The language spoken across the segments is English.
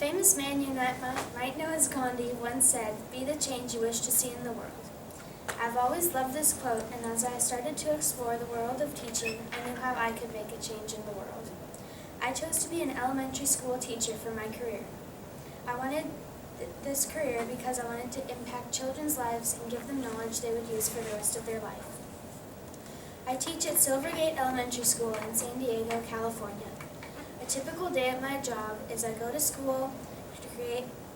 famous man you might know as Gandhi once said, "Be the change you wish to see in the world." I've always loved this quote, and as I started to explore the world of teaching, I knew how I could make a change in the world. I chose to be an elementary school teacher for my career. I wanted this career because I wanted to impact children's lives and give them knowledge they would use for the rest of their life. I teach at Silvergate Elementary School in San Diego, California. A typical day at my job is I go to school to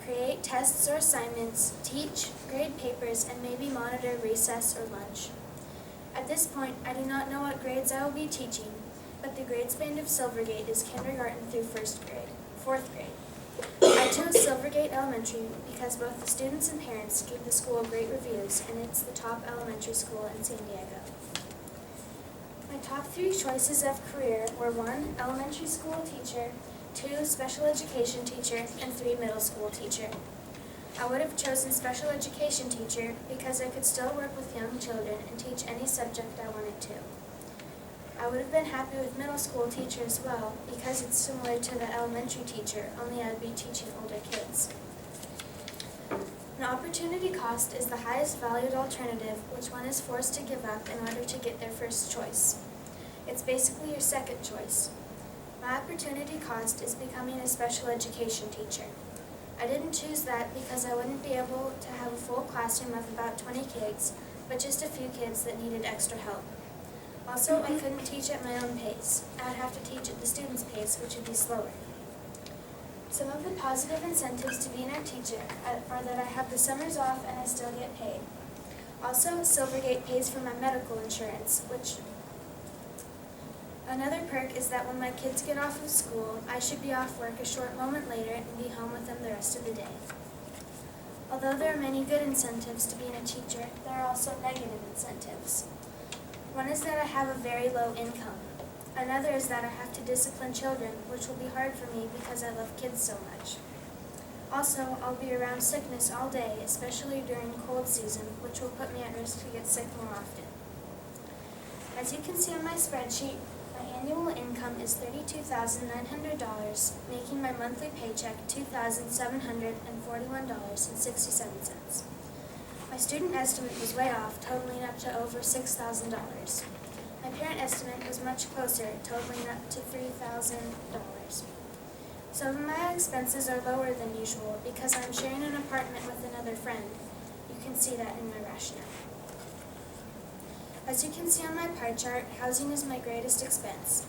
create tests or assignments, teach, grade papers, and maybe monitor recess or lunch. At this point, I do not know what grades I will be teaching, but the grade span of Silvergate is kindergarten through fourth grade. I chose Silvergate Elementary because both the students and parents give the school great reviews, and it's the top elementary school in San Diego. My top 3 choices of career were 1, elementary school teacher, 2, special education teacher, and 3, middle school teacher. I would have chosen special education teacher because I could still work with young children and teach any subject I wanted to. I would have been happy with middle school teacher as well because it's similar to the elementary teacher, only I would be teaching older kids. An opportunity cost is the highest valued alternative which one is forced to give up in order to get their first choice. It's basically your second choice. My opportunity cost is becoming a special education teacher. I didn't choose that because I wouldn't be able to have a full classroom of about 20 kids, but just a few kids that needed extra help. Also, I couldn't teach at my own pace. I would have to teach at the students' pace, which would be slower. Some of the positive incentives to being a teacher are that I have the summers off and I still get paid. Also, Silvergate pays for my medical insurance, Another perk is that when my kids get off of school, I should be off work a short moment later and be home with them the rest of the day. Although there are many good incentives to being a teacher, there are also negative incentives. One is that I have a very low income. Another is that I have to discipline children, which will be hard for me because I love kids so much. Also, I'll be around sickness all day, especially during cold season, which will put me at risk to get sick more often. As you can see on my spreadsheet, my annual income is $32,900, making my monthly paycheck $2,741.67. My student estimate was way off, totaling up to over $6,000. My parent estimate was much closer, totaling up to $3,000. Some of my expenses are lower than usual because I'm sharing an apartment with another friend. You can see that in my rationale. As you can see on my pie chart, housing is my greatest expense.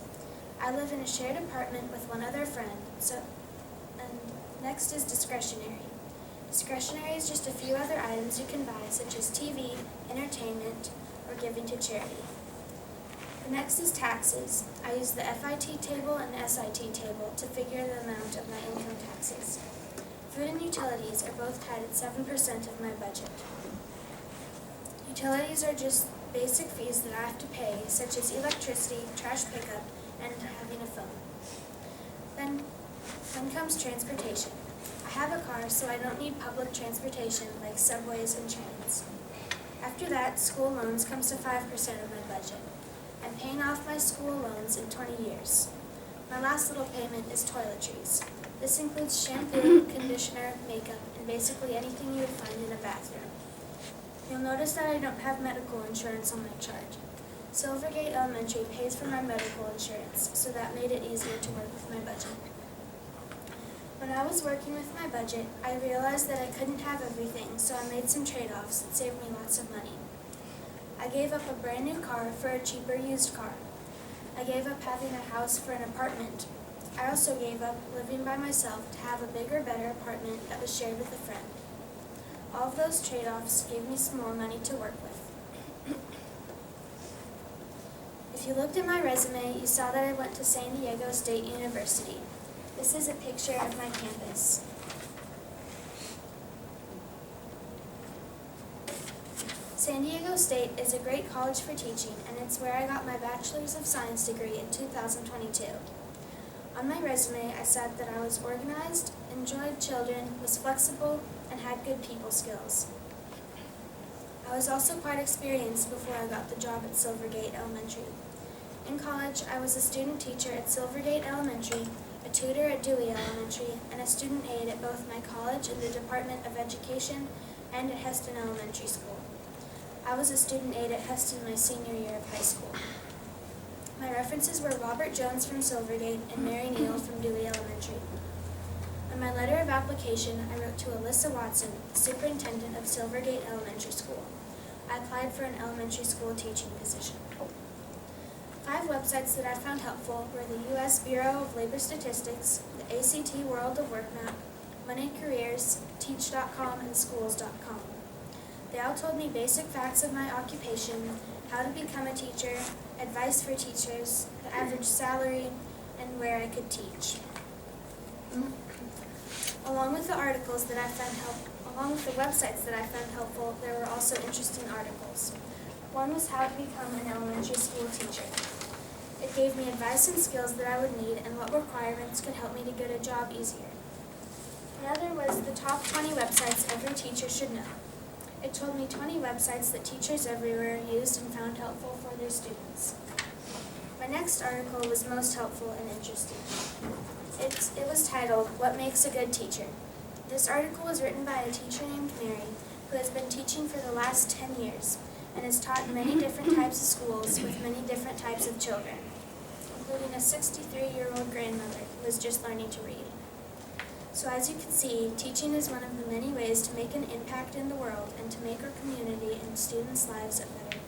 I live in a shared apartment with one other friend, and next is discretionary. Discretionary is just a few other items you can buy, such as TV, entertainment, or giving to charity. The next is taxes. I use the FIT table and SIT table to figure the amount of my income taxes. Food and utilities are both tied at 7% of my budget. Utilities are just basic fees that I have to pay, such as electricity, trash pickup, and having a phone. Then comes transportation. I have a car, so I don't need public transportation like subways and trains. After that, school loans comes to 5% of my budget. I'm paying off my school loans in 20 years. My last little payment is toiletries. This includes shampoo, conditioner, makeup, and basically anything you would find in a bathroom. You'll notice that I don't have medical insurance on my chart. Silvergate Elementary pays for my medical insurance, so that made it easier to work with my budget. When I was working with my budget, I realized that I couldn't have everything, so I made some trade-offs that saved me lots of money. I gave up a brand new car for a cheaper used car. I gave up having a house for an apartment. I also gave up living by myself to have a bigger, better apartment that was shared with a friend. All of those trade-offs gave me some more money to work with. If you looked at my resume, you saw that I went to San Diego State University. This is a picture of my campus. San Diego State is a great college for teaching, and it's where I got my Bachelor's of Science degree in 2022. On my resume, I said that I was organized, enjoyed children, was flexible, and had good people skills. I was also quite experienced before I got the job at Silvergate Elementary. In college, I was a student teacher at Silvergate Elementary, a a tutor at Dewey Elementary, and a student aide at both my college in the Department of Education and at Heston Elementary School. I was a student aide at Heston my senior year of high school. My references were Robert Jones from Silvergate and Mary Neal from Dewey Elementary. On my letter of application, I wrote to Alyssa Watson, superintendent of Silvergate Elementary School. I applied for an elementary school teaching position. 5 websites that I found helpful were the U.S. Bureau of Labor Statistics, the ACT World of Work Map, Money Careers, Teach.com, and Schools.com. They all told me basic facts of my occupation, how to become a teacher, advice for teachers, the average salary, and where I could teach. Along with the websites that I found helpful, there were also interesting articles. One was how to become an elementary school teacher. It gave me advice and skills that I would need and what requirements could help me to get a job easier. Another was the top 20 websites every teacher should know. It told me 20 websites that teachers everywhere used and found helpful for their students. My next article was most helpful and interesting. It was titled, What Makes a Good Teacher? This article was written by a teacher named Mary, who has been teaching for the last 10 years, and has taught in many different types of schools with many different types of children, including a 63-year-old grandmother who is just learning to read. So as you can see, teaching is one of the many ways to make an impact in the world and to make our community and students' lives a better